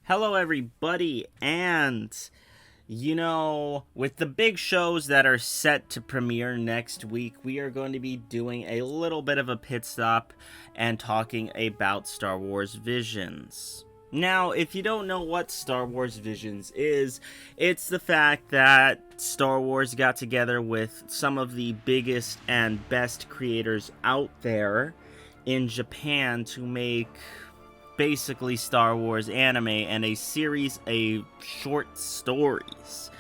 Hello, everybody, and with the big shows that are set to premiere next week, we are going to be doing a little bit of a pit stop and talking about Star Wars Visions. Now, if you don't know what Star Wars Visions is, it's the fact that Star Wars got together with some of the biggest and best creators out there in Japan to make basically Star Wars anime and a series of short stories.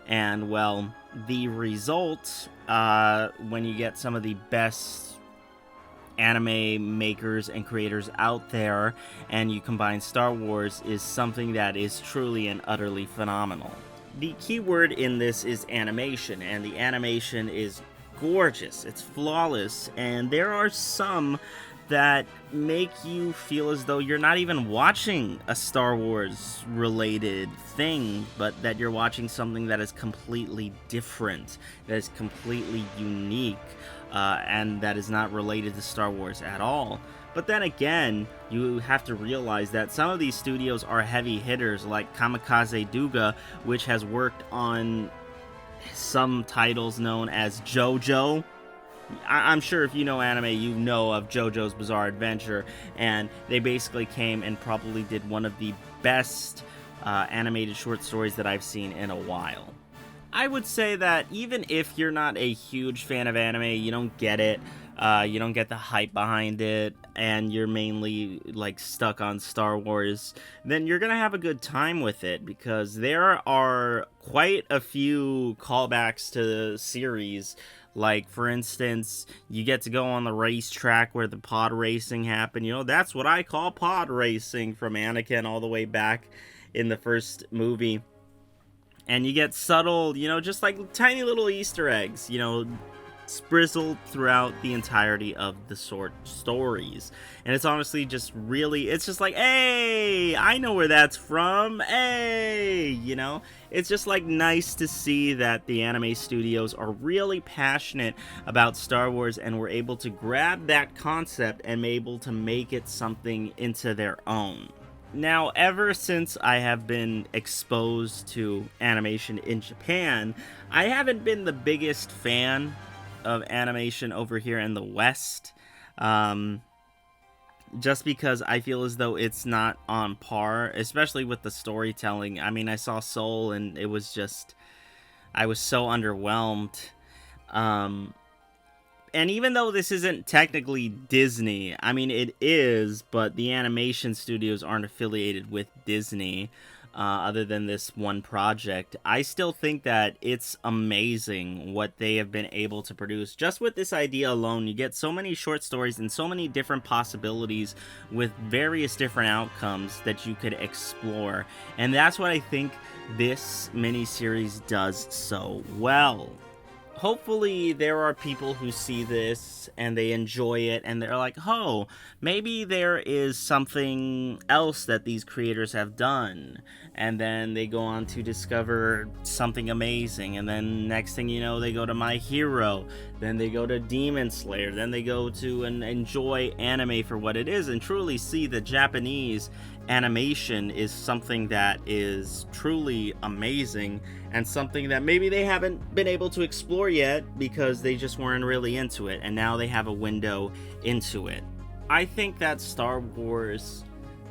And well, the result, when you get some of the best anime makers and creators out there and you combine Star Wars, is something that is truly and utterly phenomenal. The key word in this is animation, and the animation is gorgeous, it's flawless, and there are some that make you feel as though you're not even watching a Star Wars related thing, but that you're watching something that is completely different, that is completely unique, and that is not related to Star Wars at all. But then again, you have to realize that some of these studios are heavy hitters, like Kamikaze Douga, which has worked on some titles known as JoJo. I'm sure if you know anime, you know of JoJo's Bizarre Adventure, and they basically came and probably did one of the best animated short stories that I've seen in a while. I would say that even if you're not a huge fan of anime, you don't get it, you don't get the hype behind it, and you're mainly like stuck on Star Wars, then you're gonna have a good time with it, because there are quite a few callbacks to the series. Like, for instance, you get to go on the racetrack where the pod racing happened. That's what I call pod racing, from Anakin all the way back in the first movie. And you get subtle, just like tiny little Easter eggs, sprizzled throughout the entirety of the short stories. And it's honestly just really, it's just like, hey, I know where that's from, hey, it's just like nice to see that the anime studios are really passionate about Star Wars and were able to grab that concept and able to make it something into their own. Now, ever since I have been exposed to animation in Japan, I haven't been the biggest fan of animation over here in the West, just because I feel as though it's not on par, especially with the storytelling. I mean, I saw Soul and it was just, I was so underwhelmed. And even though this isn't technically Disney, I mean, it is, but the animation studios aren't affiliated with Disney, other than this one project. I still think that it's amazing what they have been able to produce. Just with this idea alone, you get so many short stories and so many different possibilities with various different outcomes that you could explore. And that's what I think this miniseries does so well. Hopefully there are people who see this and they enjoy it and they're like, oh, maybe there is something else that these creators have done. And then they go on to discover something amazing. And then next thing you know, they go to My Hero. Then they go to Demon Slayer. Then they go to and enjoy anime for what it is and truly see the Japanese animation is something that is truly amazing and something that maybe they haven't been able to explore yet because they just weren't really into it, and now they have a window into it. I think that Star Wars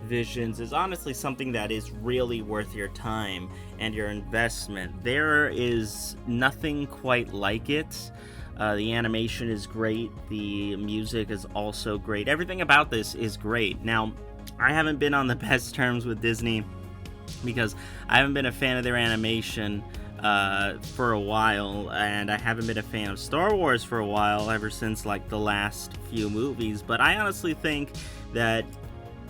Visions is honestly something that is really worth your time and your investment. There is nothing quite like it. The animation is great, the music is also great, everything about this is great. Now, I haven't been on the best terms with Disney because I haven't been a fan of their animation for a while, and I haven't been a fan of Star Wars for a while, ever since like the last few movies. But I honestly think that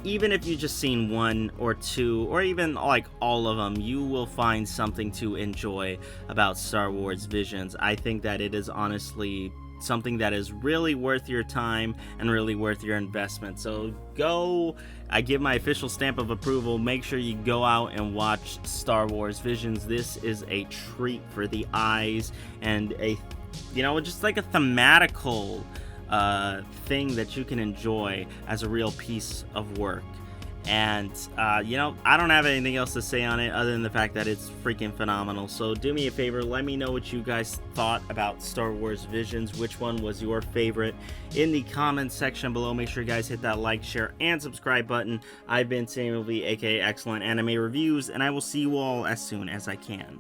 even if you've just seen one or two, or even like all of them, you will find something to enjoy about Star Wars Visions. I think that it is honestly something that is really worth your time and really worth your investment. So go, I give my official stamp of approval. Make sure you go out and watch Star Wars Visions. This is a treat for the eyes and a, just like a thematical thing that you can enjoy as a real piece of work. And, you know, I don't have anything else to say on it other than the fact that it's freaking phenomenal. So do me a favor, let me know what you guys thought about Star Wars Visions. Which one was your favorite in the comments section below. Make sure you guys hit that like, share, and subscribe button. I've been Samuel V, aka Excellent Anime Reviews, and I will see you all as soon as I can.